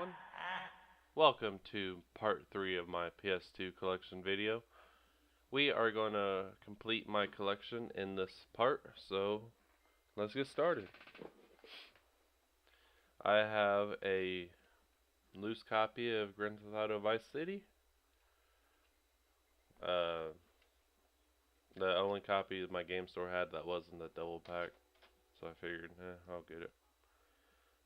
everyone. Welcome to part 3 of my PS2 collection video. We are going to complete my collection in this part, so let's get started. I have a loose copy of Grand Theft Auto Vice City. The only copy my game store had that wasn't the double pack, so I figured, I'll get it.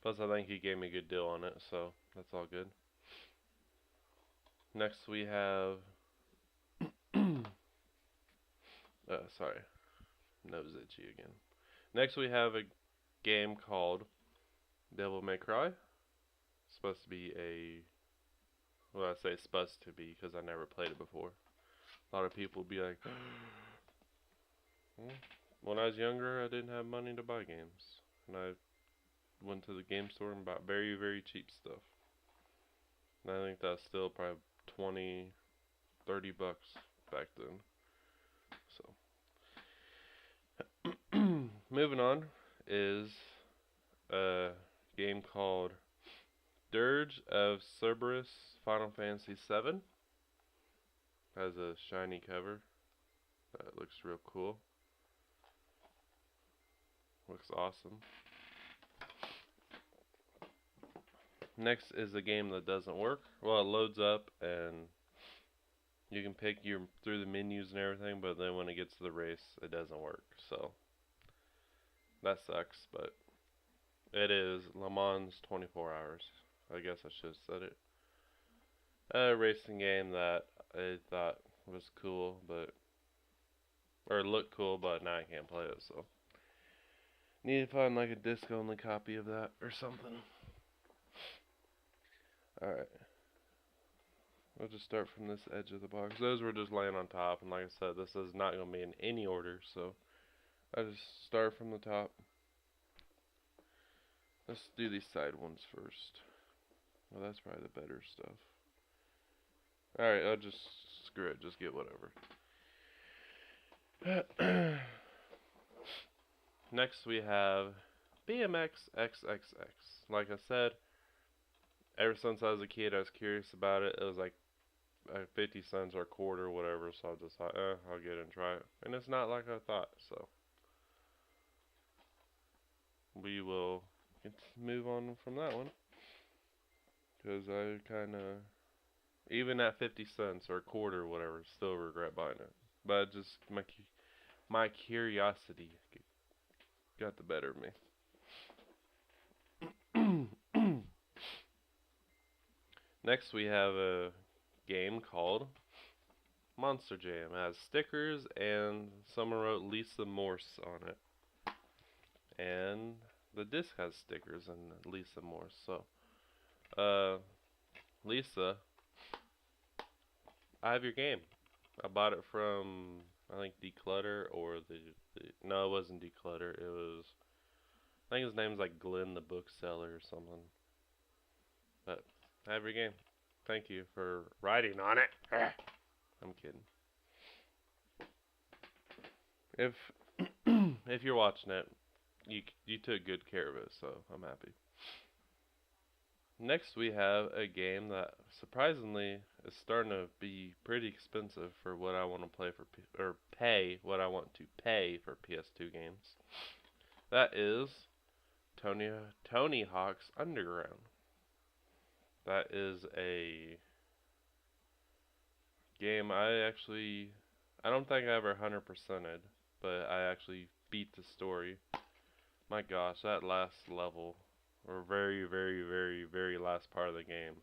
Plus, I think he gave me a good deal on it, so that's all good. Next, we have. Sorry, nose itchy again. Next, we have a game called Devil May Cry. It's supposed to be well, I say it's supposed to be because I never played it before. A lot of people be like, when I was younger, I didn't have money to buy games, and I went to the game store and bought very, very cheap stuff. And I think that's still probably 20, 30 bucks back then. So, moving on is a game called Dirge of Cerberus Final Fantasy VII. Has a shiny cover that looks real cool. Looks awesome. Next is a game that doesn't work. Well, it loads up and you can pick through the menus and everything, but then when it gets to the race, it doesn't work. So that sucks, but it is Le Mans 24 Hours. I guess I should have said it. A racing game that I thought was cool, or looked cool, but now I can't play it, so need to find like a disc-only copy of that or something. Alright. We'll just start from this edge of the box. Those were just laying on top, and like I said, this is not going to be in any order, so I just start from the top. Let's do these side ones first. Well, that's probably the better stuff. Alright, I'll just screw it, just get whatever. Next we have BMX XXX. Like I said, ever since I was a kid, I was curious about it. It was like 50 cents or a quarter or whatever, so I just thought, I'll get it and try it. And it's not like I thought, so we will move on from that one. Because I kind of, even at 50 cents or a quarter or whatever, still regret buying it. But just my curiosity got the better of me. Next we have a game called Monster Jam. It has stickers and someone wrote Lisa Morse on it. And the disc has stickers and Lisa Morse. So, Lisa, I have your game. I bought it from, I think, Declutter or no, it wasn't Declutter. It was, I think his name's like Glenn the Bookseller or something. But I have your game. Thank you for writing on it. I'm kidding. If you're watching it, you took good care of it, so I'm happy. Next we have a game that surprisingly is starting to be pretty expensive for what I want to play or pay what I want to pay for PS2 games. That is Tony Hawk's Underground. That is a game I don't think I ever 100%ed, but I actually beat the story. My gosh, that last level, or very, very, very, very last part of the game.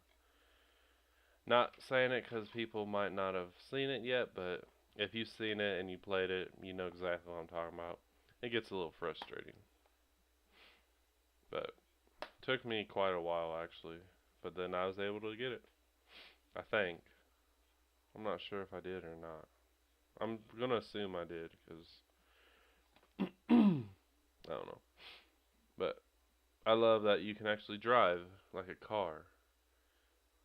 Not saying it because people might not have seen it yet, but if you've seen it and you played it, you know exactly what I'm talking about. It gets a little frustrating. But it took me quite a while actually, but then I was able to get it. I think. I'm not sure if I did or not. I'm gonna assume I did because I don't know. But I love that you can actually drive like a car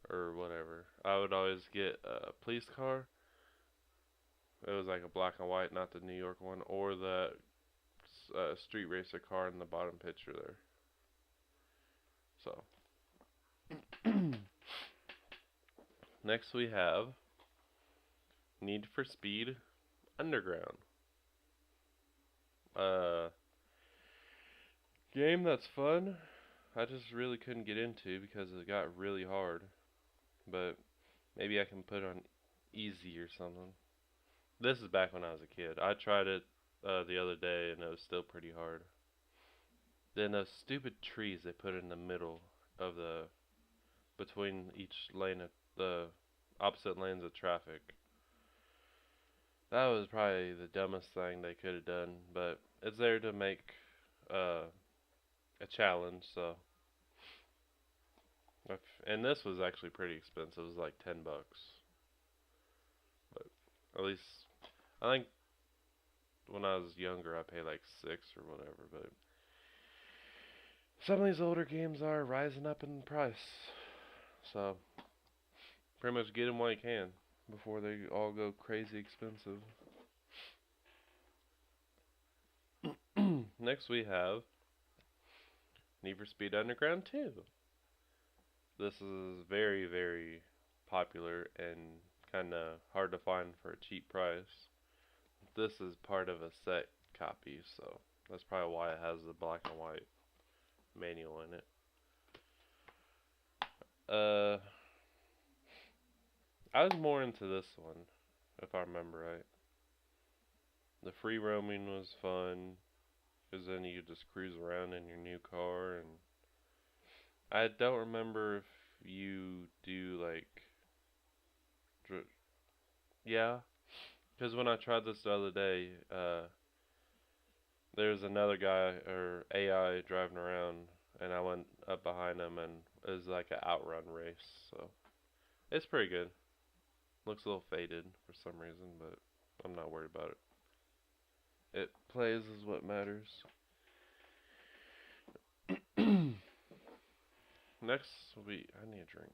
or whatever. I would always get a police car. It was like a black and white, not the New York one, or the street racer car in the bottom picture there. So Next we have Need for Speed Underground. Game that's fun. I just really couldn't get into because it got really hard. But maybe I can put it on easy or something. This is back when I was a kid. I tried it the other day and it was still pretty hard. Then those stupid trees they put in the middle of the between each lane of the opposite lanes of traffic. That was probably the dumbest thing they could have done, but it's there to make a challenge, so. And this was actually pretty expensive. It was like $10. But at least, I think when I was younger, I paid like 6 or whatever, but some of these older games are rising up in price. So, pretty much get them while you can before they all go crazy expensive. Next we have Need for Speed Underground 2. This is very, very popular and kind of hard to find for a cheap price. This is part of a set copy, so that's probably why it has the black and white manual in it. I was more into this one, if I remember right. The free roaming was fun, because then you could just cruise around in your new car, and I don't remember if you do, like, yeah, because when I tried this the other day, there was another guy, or AI, driving around, and I went up behind him, and it was like an outrun race, so it's pretty good. Looks a little faded for some reason, but I'm not worried about it. It plays is what matters. Next will be, I need a drink.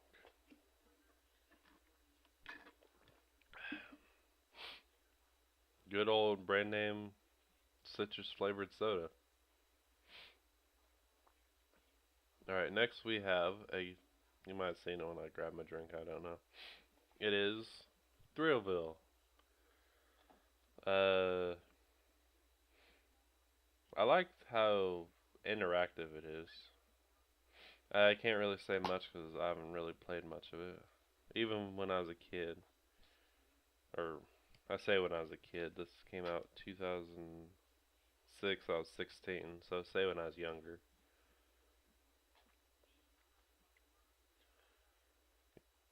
Good old brand name citrus flavored soda. Alright, next we have you might have seen it when I grabbed my drink, I don't know. It is Thrillville. I liked how interactive it is. I can't really say much because I haven't really played much of it. Even when I was a kid, or I say when I was a kid, this came out 2006, I was 16, so say when I was younger.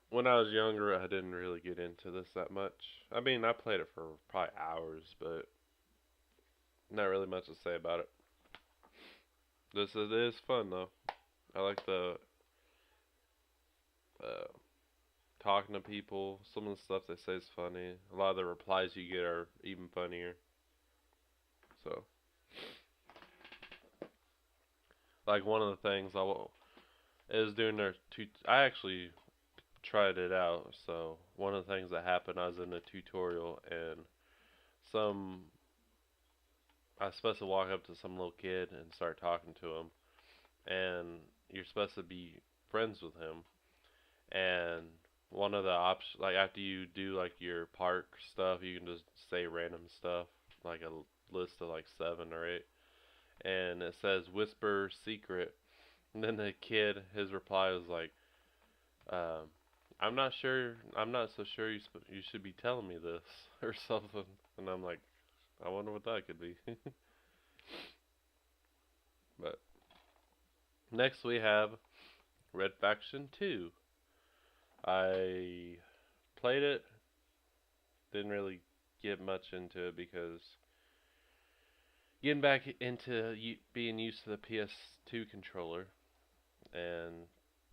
When I was younger, I didn't really get into this that much. I mean, I played it for probably hours, but not really much to say about it. It is fun though. I like the uh, talking to people. Some of the stuff they say is funny. A lot of the replies you get are even funnier. So, like one of the things is doing I actually tried it out. So one of the things that happened, I was in a tutorial and some I was supposed to walk up to some little kid and start talking to him, and you're supposed to be friends with him. And one of the options, like after you do like your park stuff, you can just say random stuff, like a list of like 7 or 8, and it says whisper secret. And then the kid, his reply was like, um, "I'm not sure. I'm not so sure you should be telling me this or something." And I'm like, I wonder what that could be. But next we have Red Faction 2. I played it, didn't really get much into it because getting back into being used to the PS2 controller and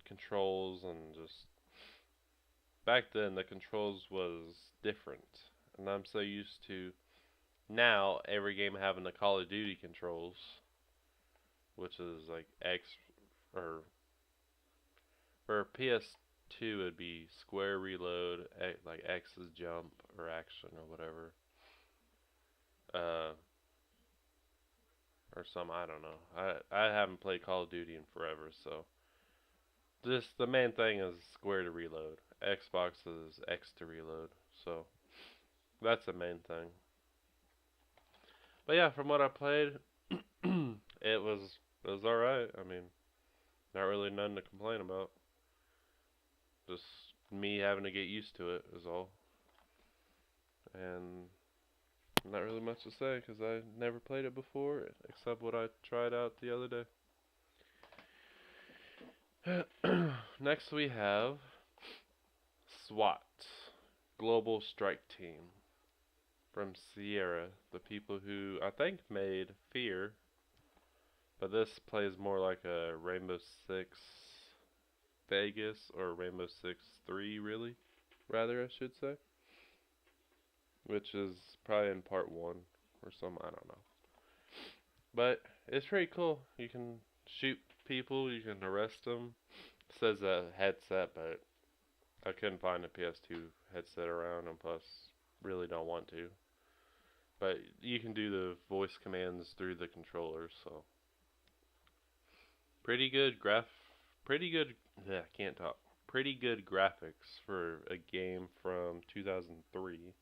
controls and just back then the controls was different, and I'm so used to now every game having the Call of Duty controls, which is like X, or for PS2 it'd be square reload, like X is jump or action or whatever. Uh, or some, I don't know. I haven't played Call of Duty in forever, so just the main thing is square to reload. Xbox is X to reload. So that's the main thing. But yeah, from what I played, it was alright. I mean, not really nothing to complain about. Just me having to get used to it is all. And not really much to say because I never played it before, except what I tried out the other day. Next we have SWAT, Global Strike Team, from Sierra, the people who I think made Fear, but this plays more like a Rainbow Six Vegas or Rainbow Six 3, really, rather, I should say, which is probably in part 1 or some, I don't know. But it's pretty cool. You can shoot people, you can arrest them. It says a headset, but I couldn't find a PS2 headset around, and plus, really don't want to. But you can do the voice commands through the controller, so pretty good pretty good. Yeah, I can't talk. Pretty good graphics for a game from 2003.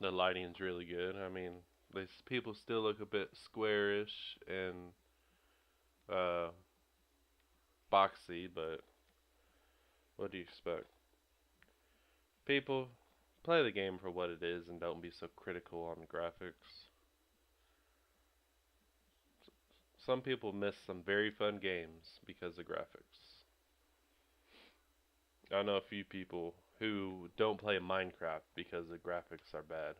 The lighting's really good. I mean, these people still look a bit squarish and uh, boxy, but what do you expect? People, play the game for what it is and don't be so critical on the graphics. Some people miss some very fun games because of graphics. I know a few people who don't play Minecraft because the graphics are bad.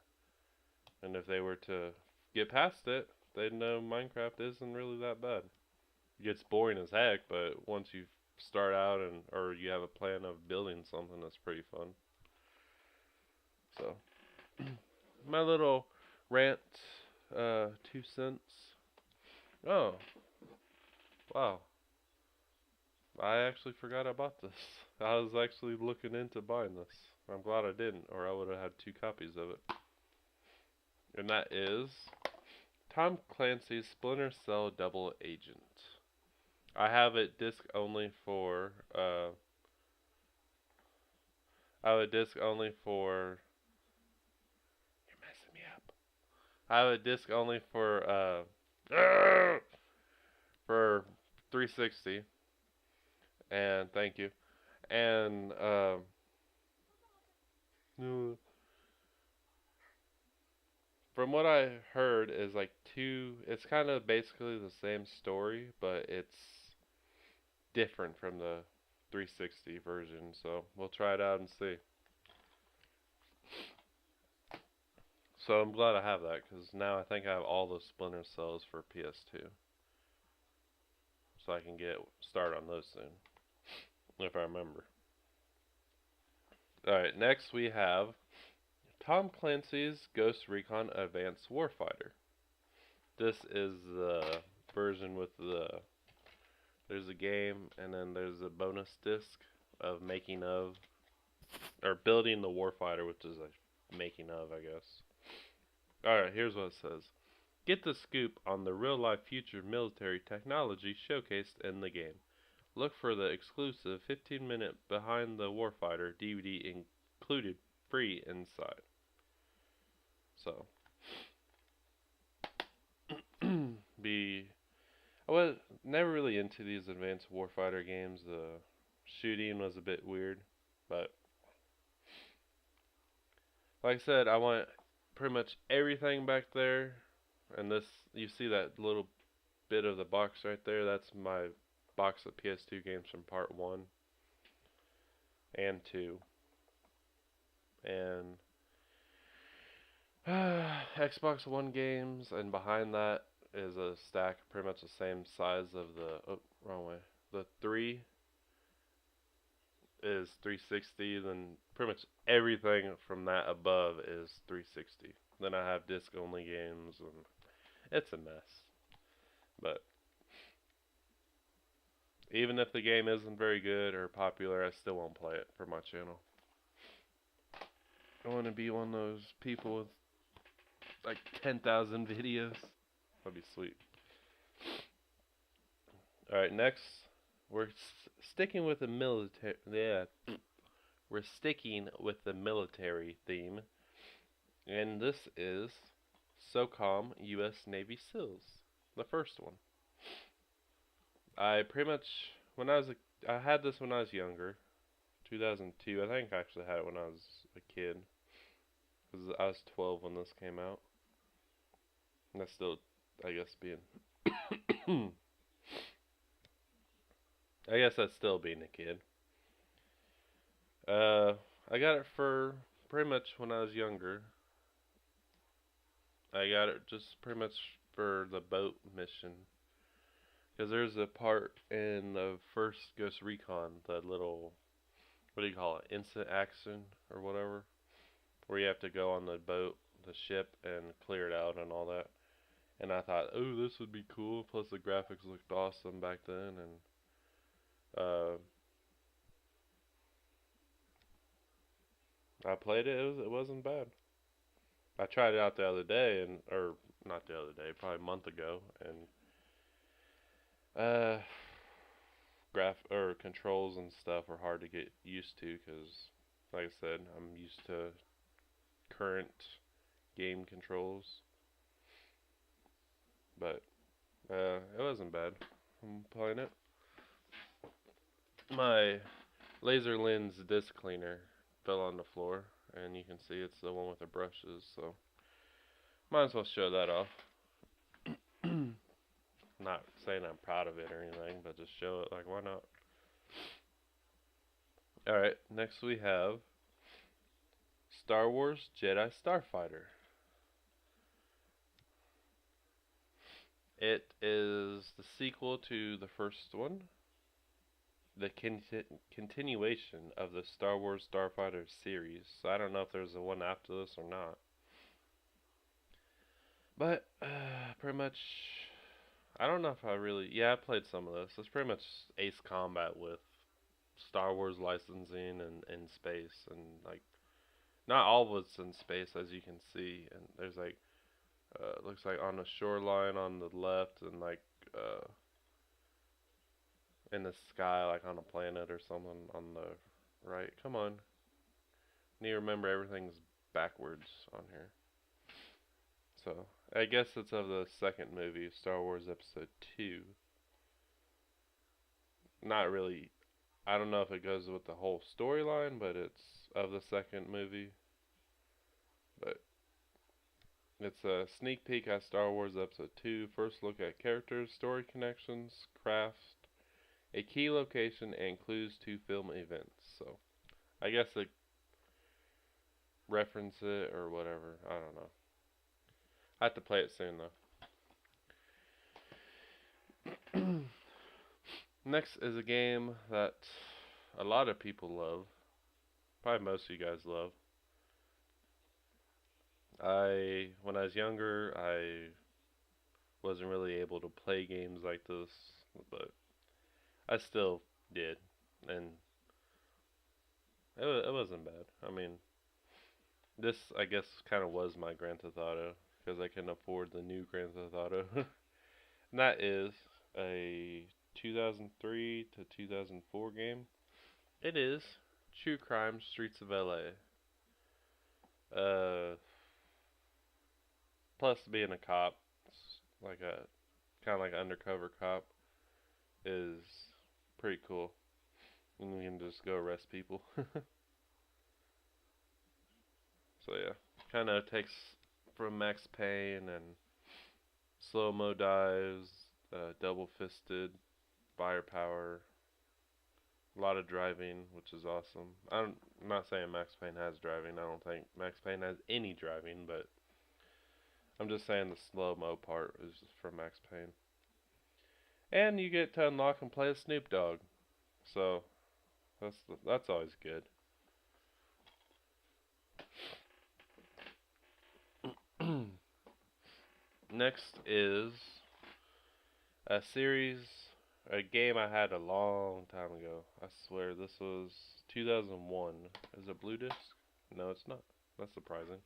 And if they were to get past it, they'd know Minecraft isn't really that bad. It gets boring as heck, but once you start out or you have a plan of building something, that's pretty fun. So, my little rant, 2 cents. Oh, wow. I actually forgot I bought this. I was actually looking into buying this. I'm glad I didn't, or I would have had 2 copies of it. And that is Tom Clancy's Splinter Cell Double Agent. I have it disc only for, I have a disc only for, you're messing me up. I have a disc only for 360. And thank you. And, from what I heard is like it's kind of basically the same story, but it's different from the 360 version, so we'll try it out and see. So I'm glad I have that, because now I think I have all the Splinter Cells for PS2. So I can start on those soon, if I remember. Alright, next we have Tom Clancy's Ghost Recon Advanced Warfighter. This is the version with there's a game, and then there's a bonus disc of making of, or building the Warfighter, which is a making of, I guess. Alright, here's what it says. Get the scoop on the real-life future military technology showcased in the game. Look for the exclusive 15-minute Behind the Warfighter DVD included free inside. So, I was never really into these Advanced Warfighter games. The shooting was a bit weird, but like I said, I want pretty much everything back there. And this, you see that little bit of the box right there? That's my box of PS2 games from part 1 and 2. And Xbox One games, and behind that is a stack pretty much the same size of wrong way. The 3 is 360, then pretty much everything from that above is 360. Then I have disc only games, and it's a mess. But even if the game isn't very good or popular, I still won't play it for my channel. I want to be one of those people with like 10,000 videos. That'd be sweet. Alright, next we're sticking with the military. Yeah, we're sticking with the military theme, and this is SOCOM U.S. Navy SEALs, the first one. I pretty much I had this when I was younger, 2002. I think I actually had it when I was a kid, because I was 12 when this came out. And that's still, I guess, being. I guess that's still being a kid. I got it for pretty much when I was younger. I got it just pretty much for the boat mission. Because there's a part in the first Ghost Recon, the little, what do you call it, instant action or whatever, where you have to go on the boat, the ship, and clear it out and all that. And I thought, oh, this would be cool. Plus the graphics looked awesome back then, and I played it. It wasn't bad. I tried it out the other day, or not the other day, probably a month ago, and uh, graph or controls and stuff are hard to get used to because, like I said, I'm used to current game controls. But it wasn't bad. I'm playing it. My laser lens disc cleaner fell on the floor, and you can see it's the one with the brushes, so might as well show that off. Not saying I'm proud of it or anything, but just show it, like, why not? Alright, next we have Star Wars Jedi Starfighter. It is the sequel to the first one, the continuation of the Star Wars Starfighter series. So I don't know if there's a one after this or not. But pretty much, I don't know if I really. Yeah, I played some of this. It's pretty much Ace Combat with Star Wars licensing and in space, and like not all of it's in space as you can see. And there's like looks like on the shoreline on the left, and like in the sky, like on a planet or something on the right. Come on, need to remember everything's backwards on here. So I guess it's of the second movie, Star Wars Episode 2. Not really. I don't know if it goes with the whole storyline, but it's of the second movie. But it's a sneak peek at Star Wars Episode 2. First look at characters, story connections, craft, a key location, and clues to film events. So I guess it reference it or whatever. I don't know. I have to play it soon though. Next is a game that a lot of people love. Probably most of you guys love. When I was younger, I wasn't really able to play games like this, but I still did, and it wasn't bad. I mean, this I guess kind of was my Grand Theft Auto because I can afford the new Grand Theft Auto, and that is a 2003 to 2004 game. It is True Crime Streets of LA. Plus being a cop, like a kind of like an undercover cop, is pretty cool. And you can just go arrest people. So yeah, kind of takes from Max Payne and slow mo dives, double fisted, firepower, a lot of driving, which is awesome. I'm not saying Max Payne has driving. I don't think Max Payne has any driving, but I'm just saying the slow mo part is from Max Payne. And you get to unlock and play as Snoop Dogg, so that's always good. Next is a game I had a long time ago. I swear this was 2001. Is it Blue Disc? No, it's not. That's surprising.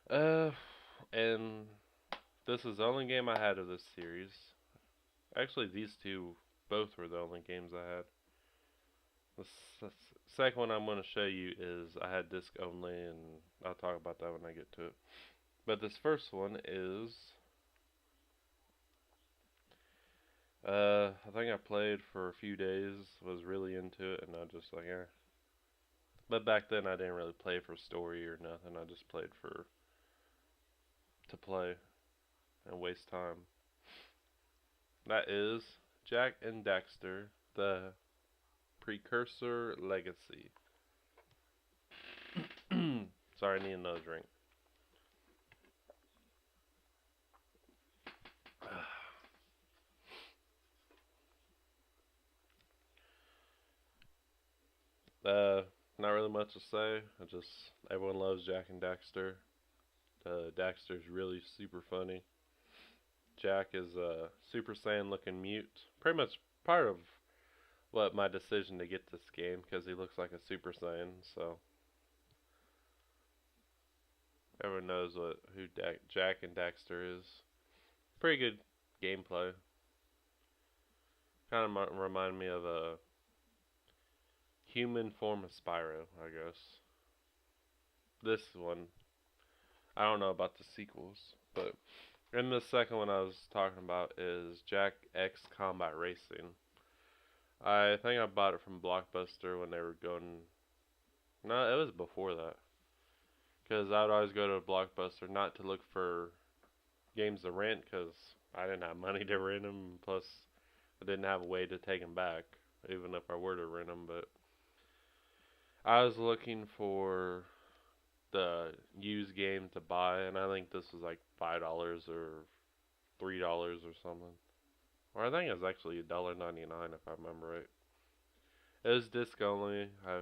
And this is the only game I had of this series. Actually, these two both were the only games I had. The second one I'm going to show you is I had disc only, and I'll talk about that when I get to it. But this first one is, I think I played for a few days, was really into it, and I just like, eh. But back then I didn't really play for story or nothing. I just played for to play and waste time. That is Jak and Daxter, the Precursor Legacy. Sorry, I need another drink. Not really much to say. Everyone loves Jak and Daxter. Daxter's really super funny. Jak is a Super Saiyan looking mute. Pretty much part of what my decision to get this game, because he looks like a Super Saiyan. So everyone knows who Jak and Daxter is. Pretty good gameplay. Kind of remind me of a human form of Spyro, I guess. This one, I don't know about the sequels, but and the second one I was talking about is Jak X Combat Racing. I think I bought it from Blockbuster when they were going. No, it was before that. Because I would always go to Blockbuster not to look for games to rent, because I didn't have money to rent them. Plus, I didn't have a way to take them back, even if I were to rent them. But I was looking for the used game to buy, and I think this was like $5 or $3 or something. Or I think it was actually $1.99 if I remember right. It was disc only. I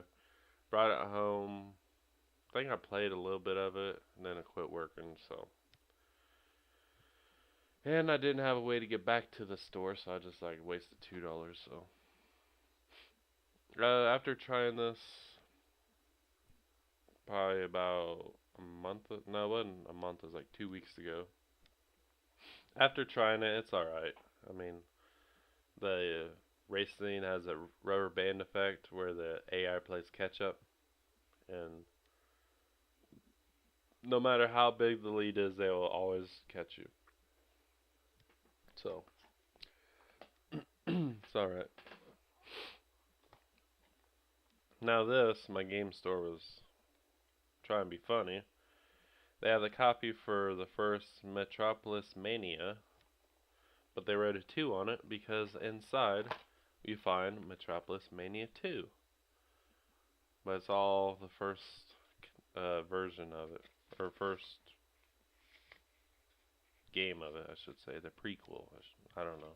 brought it home. I think I played a little bit of it, and then it quit working, so. And I didn't have a way to get back to the store, so I just like wasted $2, so. After trying this, probably about a month, no, it wasn't a month, it was like 2 weeks ago. After trying it, it's alright. I mean, the race scene has a rubber band effect where the AI plays catch up, and no matter how big the lead is, they will always catch you. So, it's alright. Now this, my game store was trying to be funny. They have the copy for the first Metropolis Mania, but they wrote a 2 on it because inside we find Metropolis Mania 2. But it's all the first version of it, or first game of it, I should say, the prequel. I don't know.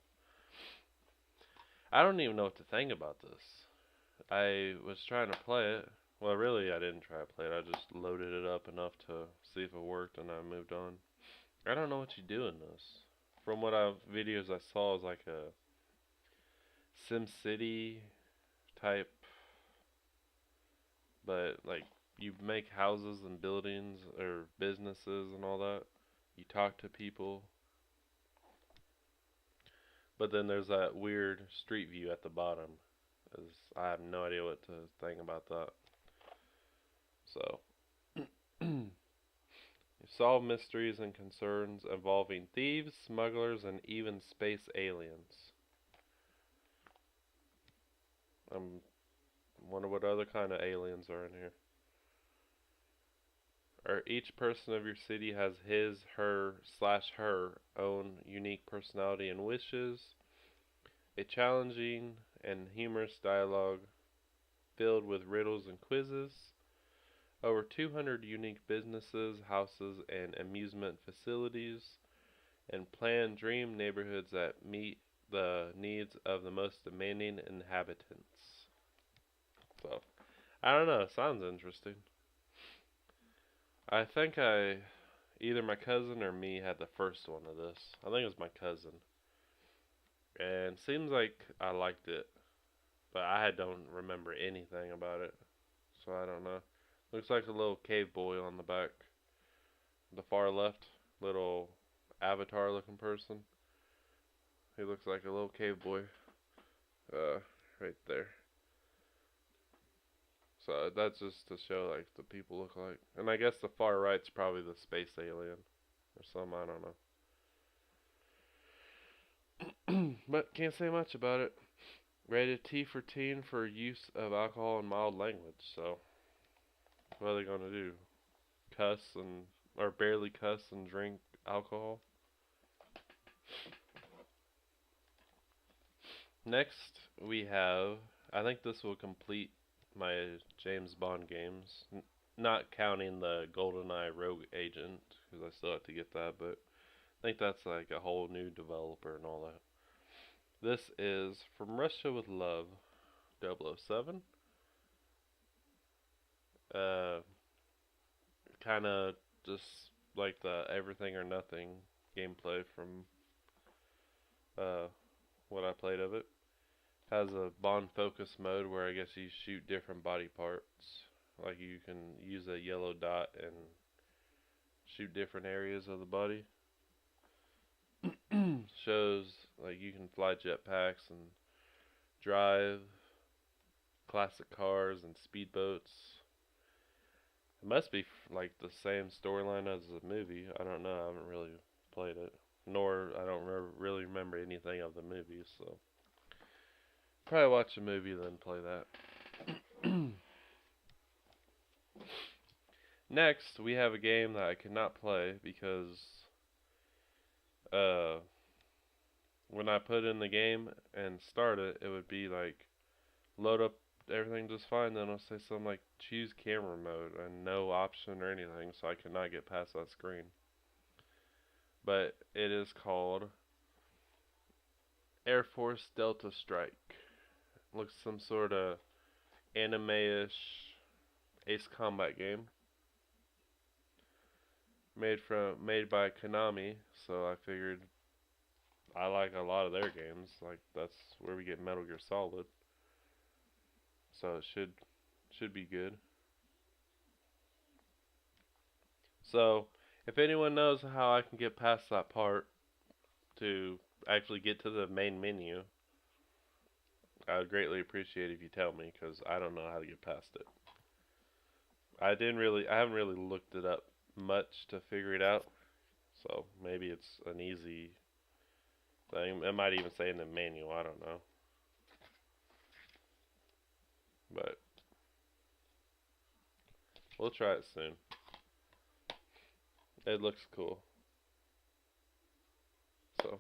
I don't even know what to think about this. I was trying to play it. Well, really, I didn't try to play it. I just loaded it up enough to see if it worked, and I moved on. I don't know what you do in this. From what videos I saw, it was like a SimCity type, but like you make houses and buildings or businesses and all that. You talk to people, but then there's that weird street view at the bottom. I have no idea what to think about that. So, you solve mysteries and concerns involving thieves, smugglers, and even space aliens. I wonder what other kind of aliens are in here. Or each person of your city has his, her own unique personality and wishes. A challenging and humorous dialogue filled with riddles and quizzes. Over 200 unique businesses, houses, and amusement facilities. And planned dream neighborhoods that meet the needs of the most demanding inhabitants. So, I don't know, it sounds interesting. I think either my cousin or me had the first one of this. I think it was my cousin. And seems like I liked it, but I don't remember anything about it. So I don't know. Looks like a little cave boy on the back. The far left, little avatar looking person. He looks like a little cave boy. Right there. So that's just to show like the people look like. And I guess the far right's probably the space alien or something. I don't know. But can't say much about it. Rated T for teen for use of alcohol and mild language. So what are they gonna do? Cuss and or barely cuss and drink alcohol? Next we have. I think this will complete my James Bond games, not counting the GoldenEye Rogue Agent, because I still have to get that, but I think that's like a whole new developer and all that. This is From Russia with Love, 007. Uh, kind of just like the Everything or Nothing gameplay from what I played of it. Has a Bond focus mode where I guess you shoot different body parts. Like you can use a yellow dot and shoot different areas of the body. Shows like you can fly jetpacks and drive classic cars and speedboats. It must be like the same storyline as the movie. I don't know. I haven't really played it, nor I don't really remember anything of the movie. So probably watch the movie then play that. Next, we have a game that I could not play because when I put in the game and start it, it would be like load up everything just fine. Then it'll say something like choose camera mode and no option or anything, so I could not get past that screen. But it is called Air Force Delta Strike. Looks some sort of anime-ish Ace Combat game. Made by Konami, so I figured I like a lot of their games. Like that's where we get Metal Gear Solid. So it should be good. So if anyone knows how I can get past that part to actually get to the main menu, I would greatly appreciate if you tell me, because I don't know how to get past it. I haven't really looked it up much to figure it out. So maybe it's an easy thing. It might even say in the manual. I don't know. But we'll try it soon. It looks cool. So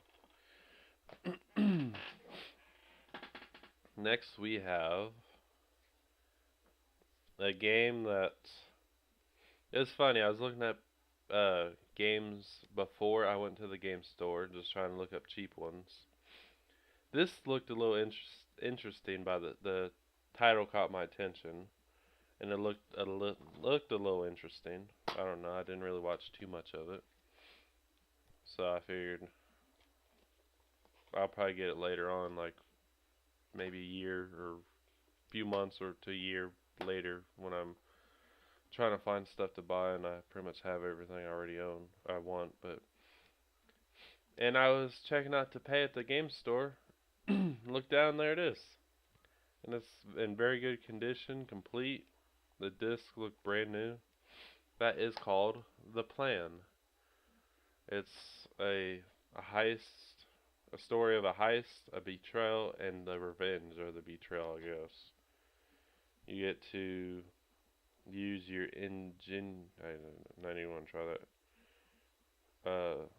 next we have a game that it's funny. I was looking at games before I went to the game store, just trying to look up cheap ones. This looked a little interesting. By the title caught my attention, and it looked a little interesting. I don't know. I didn't really watch too much of it, so I figured I'll probably get it later on, like maybe a year or a few months or to a year later when I'm trying to find stuff to buy and I pretty much have everything I already I want. But and I was checking out to pay at the game store. Look down, there it is, and it's in very good condition, complete. The discs look brand new. That is called The Plan. It's a heist, a story of a heist, a betrayal, and the revenge or the betrayal, I guess. You get to use your I don't even want to try that.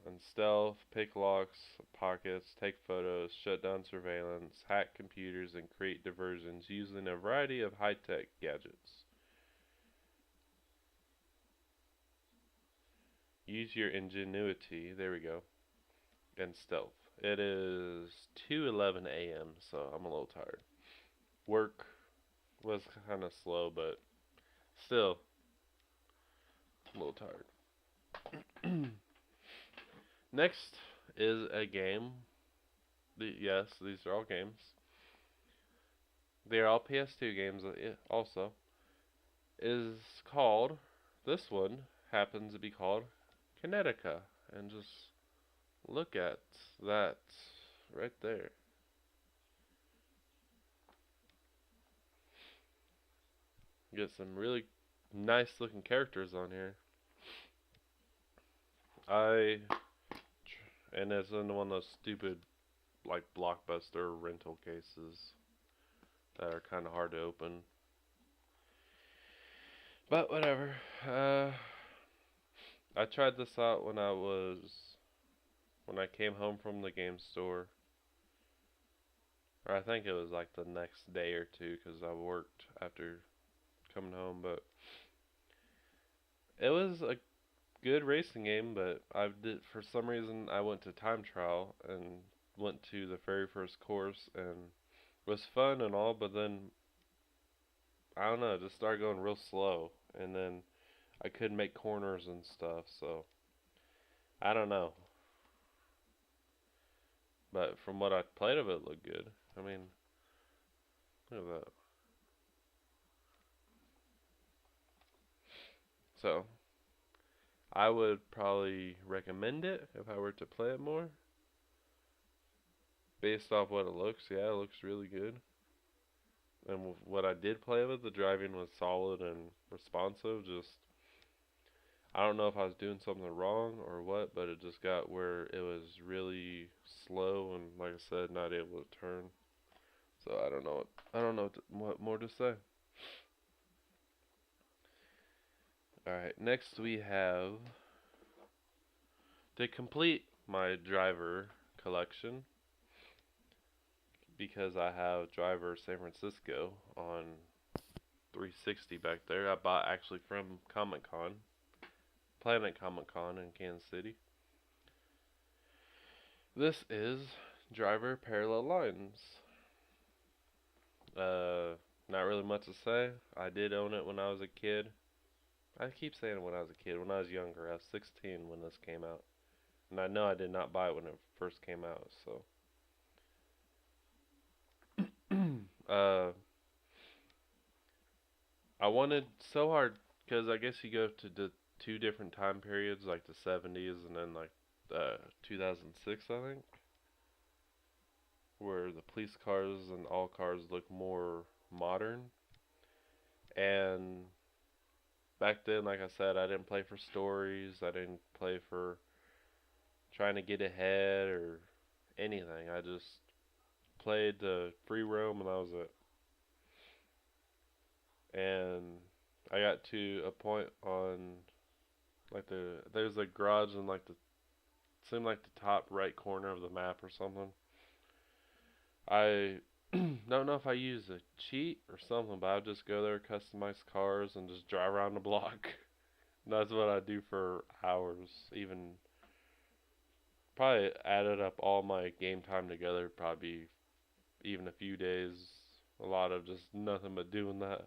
And stealth, pick locks, pockets, take photos, shut down surveillance, hack computers, and create diversions using a variety of high-tech gadgets. Use your ingenuity, there we go, and stealth. It is 2:11 a.m., so I'm a little tired. Work was kind of slow, but still a little tired. Next is a game. Yes, these are all games. They are all PS2 games also. Is called, this one happens to be called Kinetica. And just look at that right there. Get some really nice looking characters on here. And it's in one of those stupid like Blockbuster rental cases that are kind of hard to open. But whatever. I tried this out when I came home from the game store. Or I think it was like the next day or two because I worked after coming home. But it was a good racing game. But for some reason I went to time trial and went to the very first course and it was fun and all. But then I don't know, it just started going real slow and then I couldn't make corners and stuff. So I don't know. But from what I played of it, looked good. I mean, look at that. So, I would probably recommend it if I were to play it more. Based off what it looks, yeah, it looks really good. And what I did play with, the driving was solid and responsive. Just, I don't know if I was doing something wrong or what, but it just got where it was really slow and, like I said, not able to turn. So I don't know. What more to say. Alright, next we have to complete my driver collection because I have Driver San Francisco on 360 back there. I bought actually from Comic Con, Planet Comic Con in Kansas City. This is Driver Parallel Lines. Not really much to say. I did own it when I was a kid. I keep saying when I was a kid. When I was younger, I was 16 when this came out. And I know I did not buy it when it first came out, so. I wanted so hard, because I guess you go to the two different time periods, like the 70s and then like 2006, I think. Where the police cars and all cars look more modern. And back then, like I said, I didn't play for stories. I didn't play for trying to get ahead or anything. I just played the free roam and that was it. And I got to a point on like there's a garage in like the seemed like the top right corner of the map or something. I don't know if I used a cheat or something, but I would just go there, customize cars, and just drive around the block. And that's what I do for hours. Even probably added up all my game time together, probably even a few days. A lot of just nothing but doing that.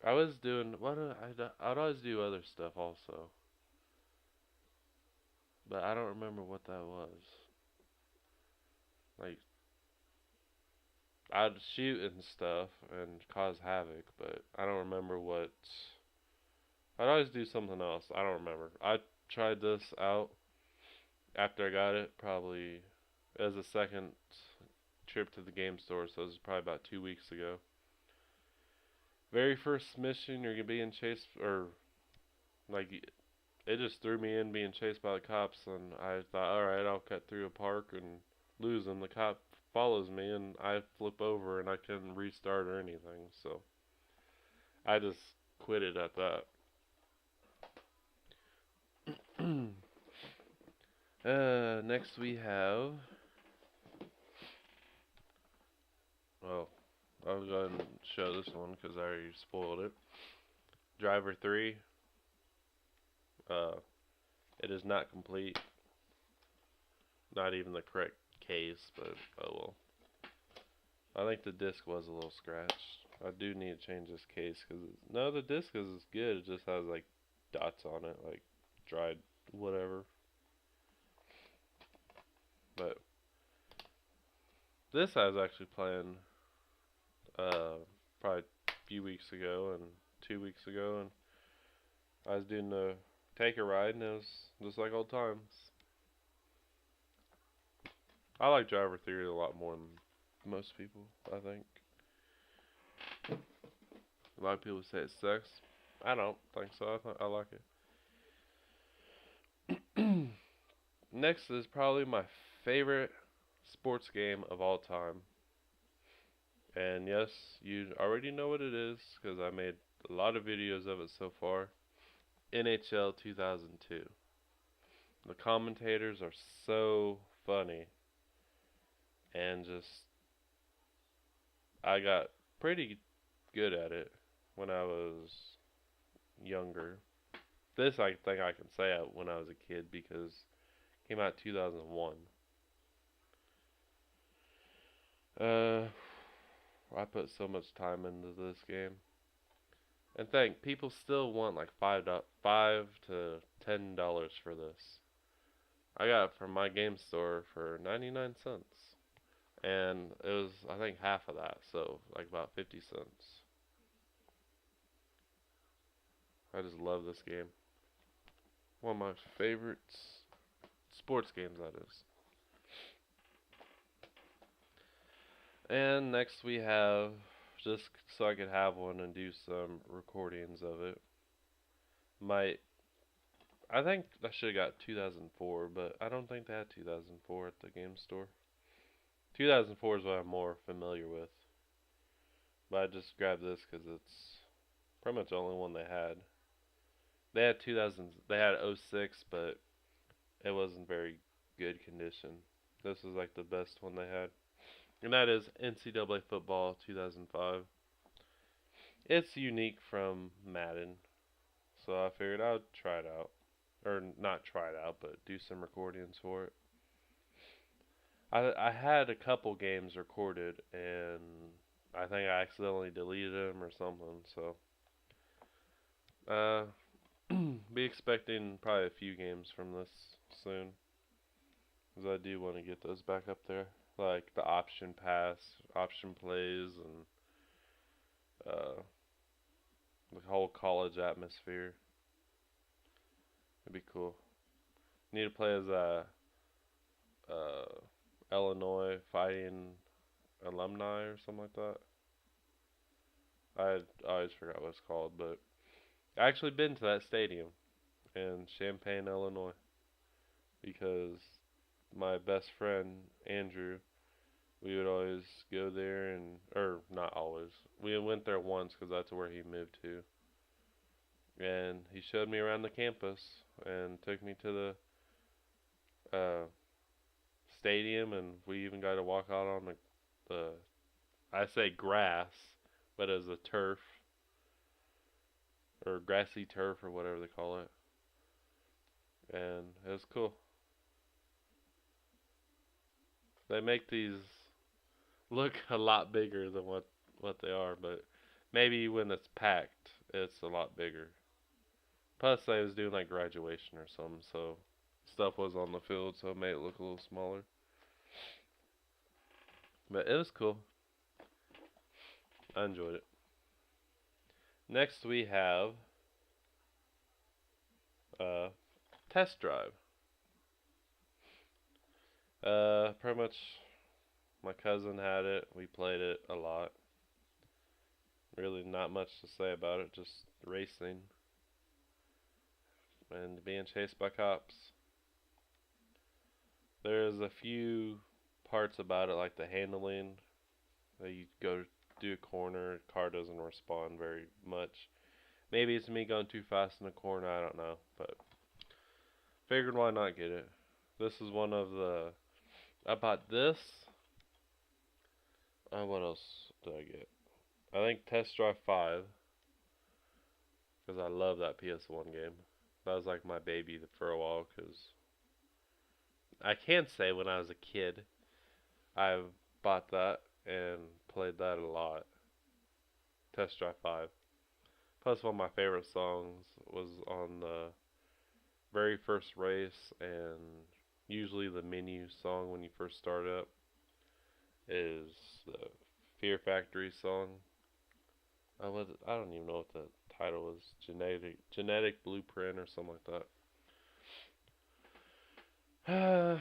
I was doing I'd always do other stuff also, but I don't remember what that was. Like I'd shoot and stuff and cause havoc, but I don't remember what. I'd always do something else. I don't remember. I tried this out after I got it, probably as a second trip to the game store, so it was probably about 2 weeks ago. Very first mission, you're being chased, or like it just threw me in being chased by the cops, and I thought, alright, I'll cut through a park and lose them. The cop follows me, and I flip over, and I couldn't restart or anything, so I just quit it at that. Next we have, well, I'll go ahead and show this one because I already spoiled it. Driver 3. It is not complete. Not even the correct case, but oh well. I think the disc was a little scratched. I do need to change this case because no, the disc is good. It just has like dots on it, like dried whatever. But this I was actually playing probably a few weeks ago and 2 weeks ago, and I was doing the take a ride, and it was just like old times. I like Driver Theory a lot more than most people, I think. A lot of people say it sucks. I don't think so. I like it. Next is probably my favorite sports game of all time. And yes, you already know what it is because I made a lot of videos of it so far. NHL 2002. The commentators are so funny and just I got pretty good at it when I was younger. This I think I can say when I was a kid because it came out 2001. I put so much time into this game. And think people still want like $5 to $10 for this. I got it from my game store for 99 cents. And it was I think half of that, so like about 50 cents. I just love this game. One of my favorites sports games, that is. And next we have, just so I could have one and do some recordings of it. I think I should have got 2004, but I don't think they had 2004 at the game store. 2004 is what I'm more familiar with. But I just grabbed this because it's pretty much the only one they had. They had 2000, they had '06, but it wasn't very good condition. This is like the best one they had. And that is NCAA Football 2005. It's unique from Madden, so I figured I would try it out. Or not try it out, but do some recordings for it. I had a couple games recorded, and I think I accidentally deleted them or something, so be expecting probably a few games from this soon, because I do want to get those back up there, like the option pass, option plays, and the whole college atmosphere. It'd be cool. Need to play as a Illinois Fighting Alumni or something like that. I always forgot what it's called, but I actually been to that stadium in Champaign, Illinois, because my best friend Andrew, we would always go there, and or not always. We went there once because that's where he moved to, and he showed me around the campus and took me to the stadium, and we even got to walk out on the I say grass, but as a turf or grassy turf or whatever they call it, and it was cool. They make these look a lot bigger than what they are, but maybe when it's packed, it's a lot bigger. Plus, they was doing like graduation or something, so stuff was on the field, so it made it look a little smaller. But it was cool. I enjoyed it. Next, we have Test Drive. Pretty much, my cousin had it. We played it a lot. Really, not much to say about it. Just racing and being chased by cops. There's a few parts about it, like the handling. You go do a corner, car doesn't respond very much. Maybe it's me going too fast in the corner, I don't know. But figured why not get it. This is one of the... I bought this. What else did I get? I think Test Drive 5. Because I love that PS1 game. That was like my baby for a while, because I can say when I was a kid, I bought that and played that a lot. Test Drive 5. Plus, one of my favorite songs was on the very first race, and usually the menu song when you first start up is the Fear Factory song. I don't even know what the title was. Genetic Blueprint or something like that.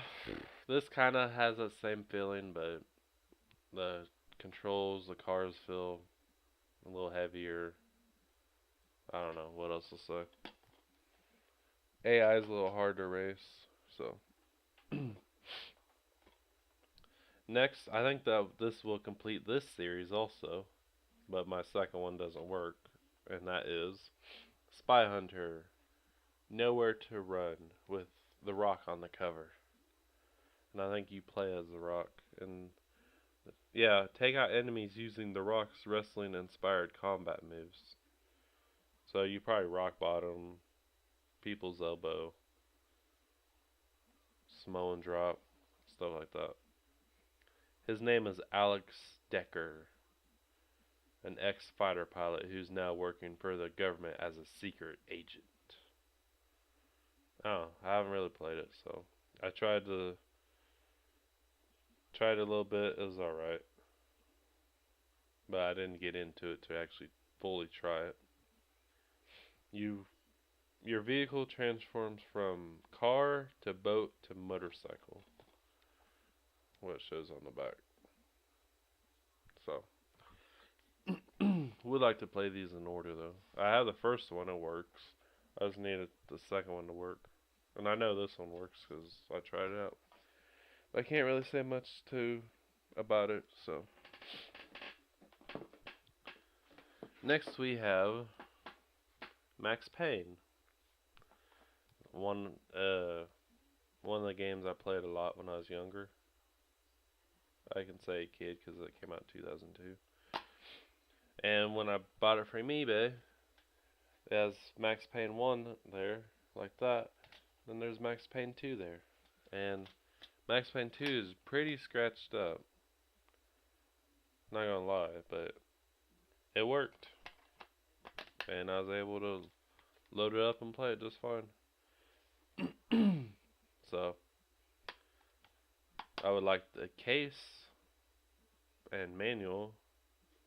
This kind of has that same feeling, but the controls, the cars feel a little heavier. I don't know what else to say. AI is a little hard to race, so. Next, I think that this will complete this series also, but my second one doesn't work, and that is Spy Hunter Nowhere to Run with The Rock on the cover. And I think you play as The Rock. And yeah, take out enemies using The Rock's wrestling inspired combat moves. So you probably rock bottom, people's elbow, Samoan drop, stuff like that. His name is Alex Decker, an ex-fighter pilot who's now working for the government as a secret agent. Oh, I haven't really played it, so I tried a little bit. It was alright, but I didn't get into it to actually fully try it. You your vehicle transforms from car to boat to motorcycle. What it shows on the back. So would like to play these in order though. I have the first one, it works. I just needed the second one to work. And I know this one works because I tried it out. But I can't really say much about it, so. Next we have Max Payne. One one of the games I played a lot when I was younger. I can say kid because it came out in 2002. And when I bought it from eBay, it has Max Payne 1 there, like that. Then there's Max Payne 2 there. And Max Payne 2 is pretty scratched up. Not gonna lie, but it worked. And I was able to load it up and play it just fine. So, I would like the case and manual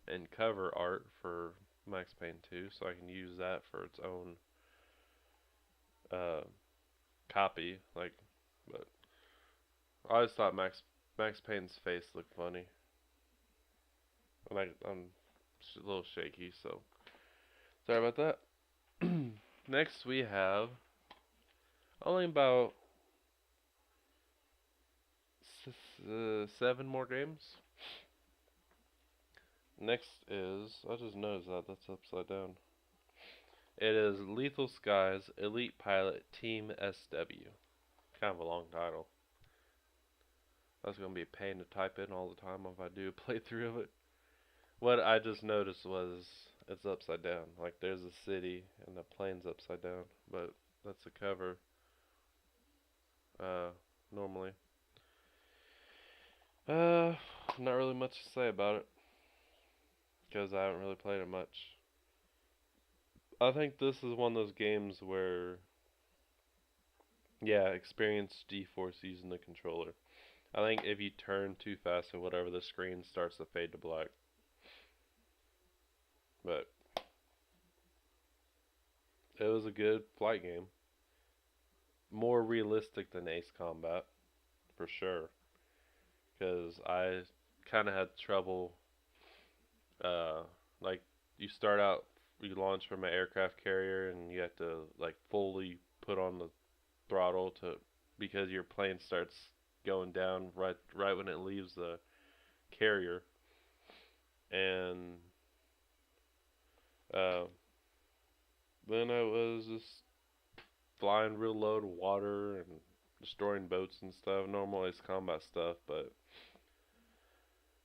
and cover art for Max Payne 2 so I can use that for its own copy. But I always thought Max Payne's face looked funny. And I'm a little shaky, so sorry about that. Next we have only about 7 more games. Next is, I just noticed that that's upside down. It is Lethal Skies Elite Pilot Team SW. Kind of a long title. That's going to be a pain to type in all the time if I do a playthrough of it. What I just noticed was it's upside down. Like there's a city and the plane's upside down, but that's the cover. Normally. Not really much to say about it because I haven't really played it much. I think this is one of those games where, yeah, experience G-force using the controller. I think if you turn too fast or whatever, the screen starts to fade to black. But it was a good flight game. More realistic than Ace Combat, for sure. Because I kind of had trouble, like, you start out, you launch from an aircraft carrier, and you have to, like, fully put on the throttle because your plane starts going down right when it leaves the carrier. And then I was just flying real low to water and destroying boats and stuff. Normal Ace Combat stuff, but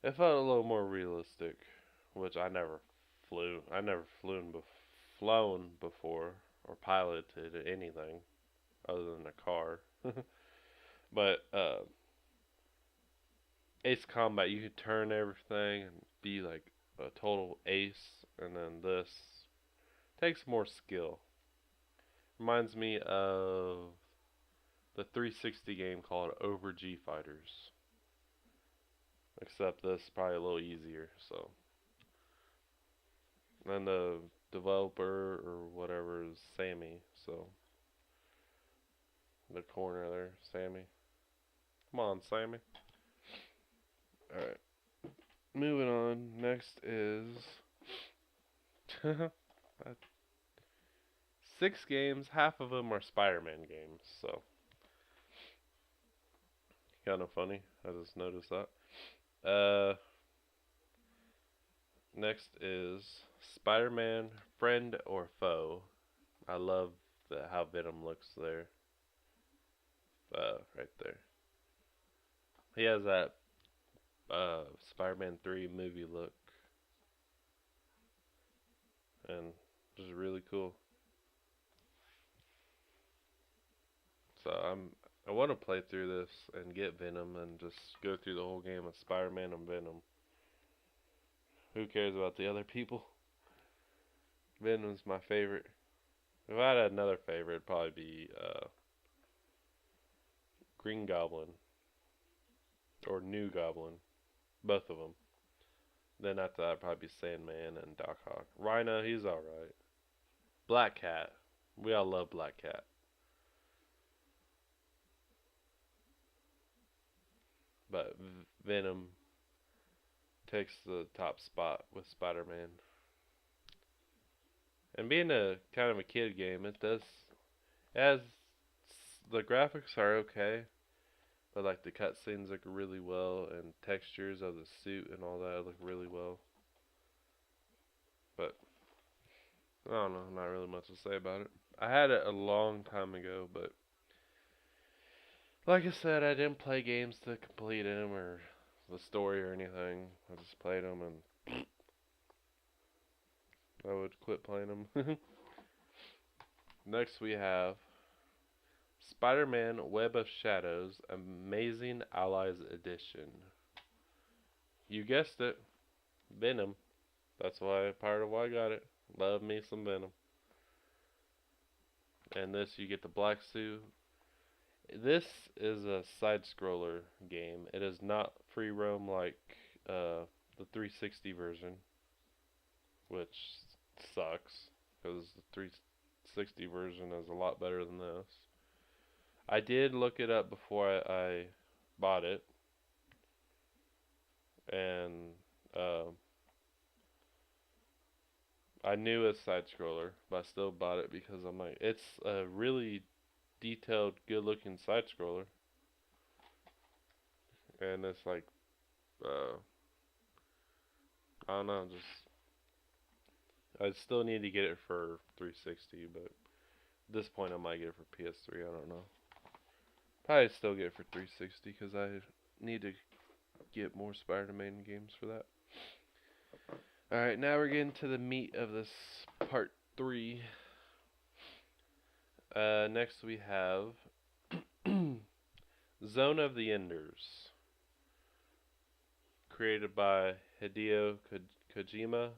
it felt a little more realistic, which I never flew. I never flown before or piloted anything other than a car. But Ace Combat, you could turn everything and be like a total ace, and then this takes more skill. Reminds me of the 360 game called Over G Fighters. Except this is probably a little easier, so. And the developer or whatever is Sammy, so. The corner there, Sammy. Come on, Sammy. Alright. Moving on. Next is 6 games. Half of them are Spider-Man games, so kind of funny. I just noticed that. Next is Spider-Man Friend or Foe. I love how Venom looks there. Right there. He has that Spider-Man 3 movie look, and just really cool. So I want to play through this and get Venom and just go through the whole game of Spider-Man and Venom. Who cares about the other people? Venom's my favorite. If I had another favorite, it'd probably be Green Goblin or New Goblin, both of them. Then after that, I'd probably be Sandman and Doc Ock. Rhino, he's alright. Black Cat, we all love Black Cat. But Venom takes the top spot with Spider-Man. And being a kind of a kid game, it has the graphics are okay, but like the cutscenes look really well, and textures of the suit and all that look really well. But I don't know, not really much to say about it. I had it a long time ago, but like I said, I didn't play games to complete them or the story or anything. I just played them and I would quit playing them. Next we have Spider-Man Web of Shadows Amazing Allies Edition. You guessed it, Venom. That's part of why I got it. Love me some Venom. And this, you get the black suit. This is a side-scroller game. It is not free roam like the 360 version, which sucks because the 360 version is a lot better than this. I did look it up before I bought it, and I knew it's side-scroller, but I still bought it because I'm like, it's a really detailed, good-looking side-scroller, and it's like, I don't know, I still need to get it for 360, but at this point I might get it for PS3, I don't know. Probably still get it for 360 because I need to get more Spider-Man games for that. Alright, now we're getting to the meat of this part 3. Next we have Zone of the Enders, created by Hideo Kojima.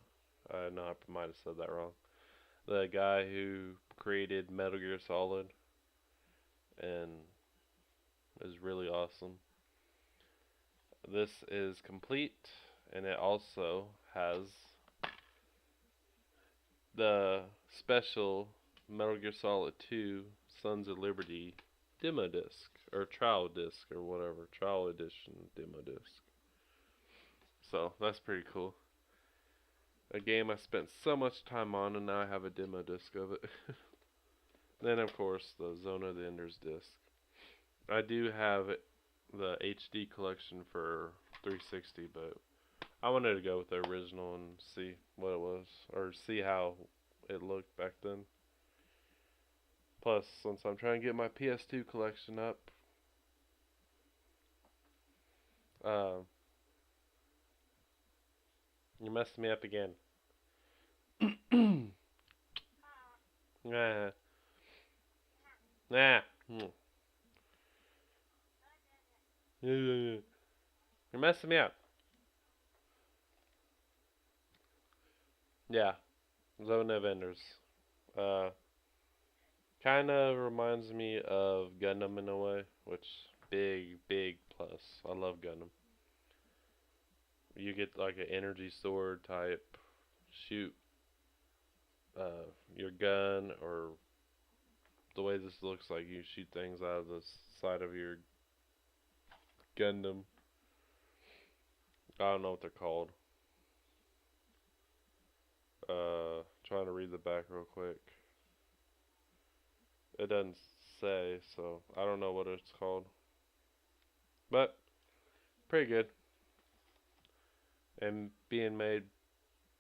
I know I might have said that wrong. The guy who created Metal Gear Solid and is really awesome. This is complete, and it also has the special Metal Gear Solid 2 Sons of Liberty demo disc, or trial disc, or whatever, trial edition demo disc. So that's pretty cool. A game I spent so much time on, and now I have a demo disc of it. Then of course the Zone of the Enders disc. I do have the HD collection for 360, but I wanted to go with the original and see what it was, or see how it looked back then. Plus, since I'm trying to get my PS2 collection up, you messed me up again. Nah. Nah. You're messing me up. Yeah. Zone of Enders. Kind of reminds me of Gundam in a way, which big plus. I love Gundam. You get like an energy sword type, shoot your gun, or the way this looks like you shoot things out of the side of your Gundam. I don't know what they're called. Trying to read the back real quick. It doesn't say, so I don't know what it's called. But pretty good. And being made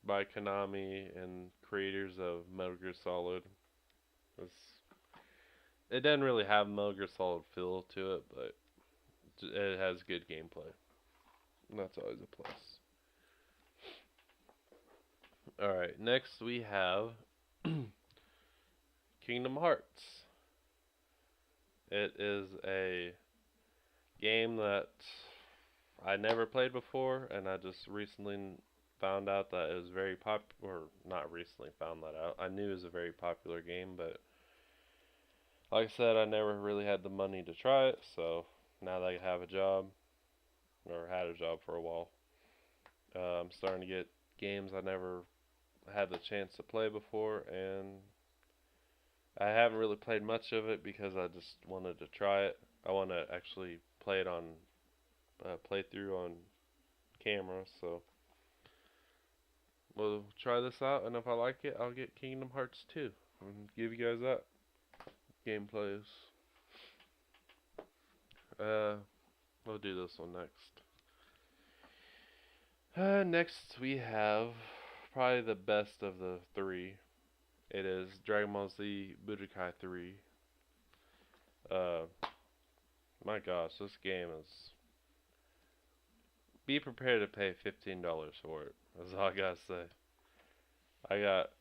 by Konami and creators of Metal Gear Solid. It doesn't really have Metal Gear Solid feel to it, but it has good gameplay. And that's always a plus. Alright, next we have Kingdom Hearts. It is a game that I never played before, and I just recently found out that it was very or not recently found that out. I knew it was a very popular game, but like I said, I never really had the money to try it, so now that I have a job, or had a job for a while, I'm starting to get games I never had the chance to play before, and I haven't really played much of it because I just wanted to try it. I want to actually play it on playthrough on camera, so we'll try this out, and if I like it, I'll get Kingdom Hearts 2 and give you guys that gameplays. We'll do this one next. Next we have probably the best of the three. It is Dragon Ball Z Budokai 3. My gosh, this game is... Be prepared to pay $15 for it. That's all I gotta say. I got,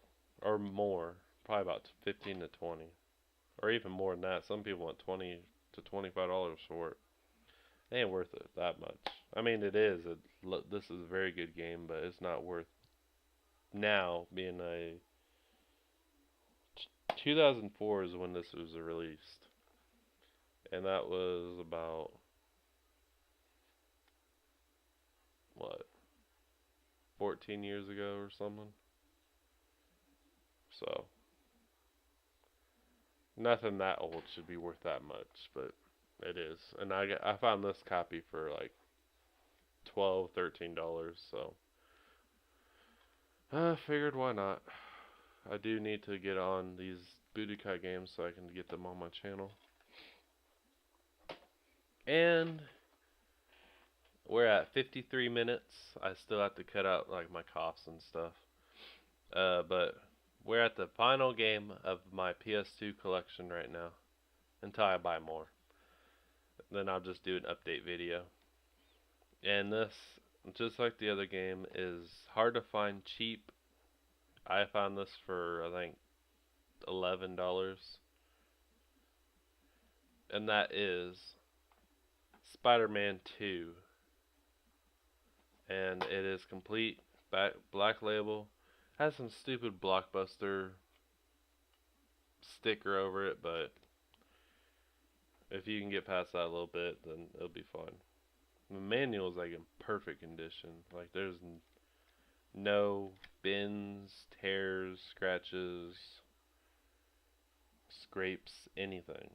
or more, probably about 15 to 20, or even more than that. Some people want $20 to $25 for it. It ain't worth it that much. I mean, it is. This is a very good game, but it's not worth now being a 2004 is when this was released, and that was about what, 14 years ago or something. So nothing that old should be worth that much, but it is. And I found this copy for like $12, $13, so I figured why not. I do need to get on these Budokai games so I can get them on my channel. And we're at 53 minutes. I still have to cut out like my coughs and stuff. But we're at the final game of my PS2 collection right now. Until I buy more. Then I'll just do an update video. And this, just like the other game, is hard to find cheap. I found this for, I think, $11. And that is Spider-Man 2. And it is complete black label. Has some stupid Blockbuster sticker over it, but if you can get past that a little bit, then it'll be fine. The manual is like in perfect condition. Like there's no bends, tears, scratches, scrapes, anything.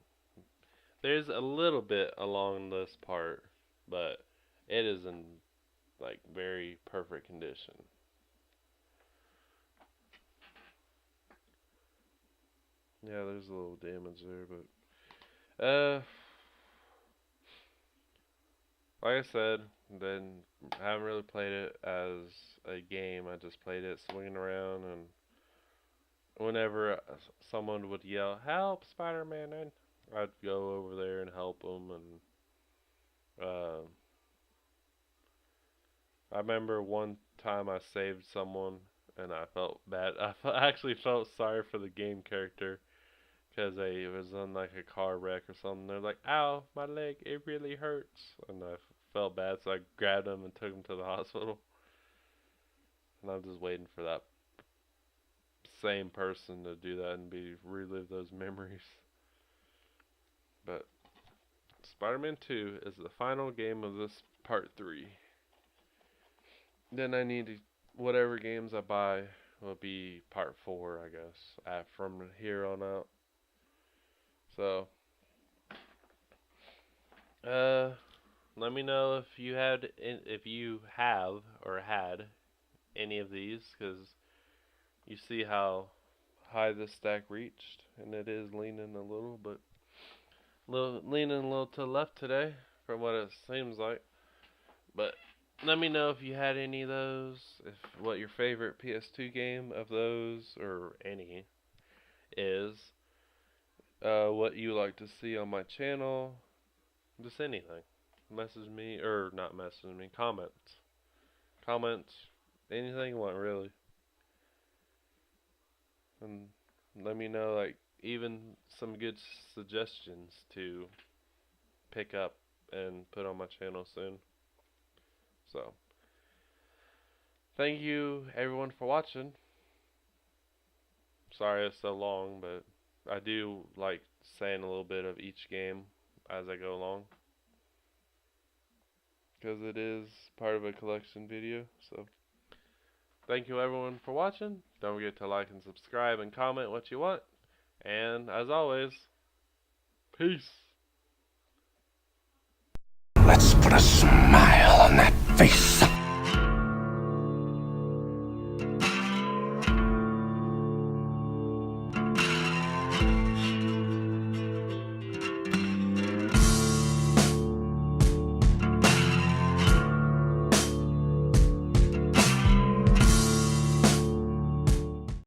There's a little bit along this part, but it is in like very perfect condition. Yeah, there's a little damage there, but like I said, then I haven't really played it as a game. I just played it swinging around, and whenever someone would yell, "Help, Spider-Man!" I'd go over there and help them. And I remember one time I saved someone, and I felt bad. I actually felt sorry for the game character. Because they was in like a car wreck or something. They're like, "Ow, my leg, it really hurts." And I felt bad, so I grabbed them and took them to the hospital. And I'm just waiting for that same person to do that and relive those memories. But Spider-Man 2 is the final game of this part 3. Then I need to, whatever games I buy will be part 4, I guess, from here on out. So, let me know if you have or had any of these, because you see how high this stack reached, and it is leaning a little, but leaning a little to the left today, from what it seems like. But let me know if you had any of those, what your favorite PS2 game of those or any is, what you like to see on my channel, just anything. Message me, or not message me, comments, anything you want really, and let me know, like, even some good suggestions to pick up and put on my channel soon. So, thank you everyone for watching. Sorry it's so long, but I do like saying a little bit of each game as I go along, because it is part of a collection video. So, thank you everyone for watching. Don't forget to like and subscribe and comment what you want. And as always, peace. Let's put a smile on that face.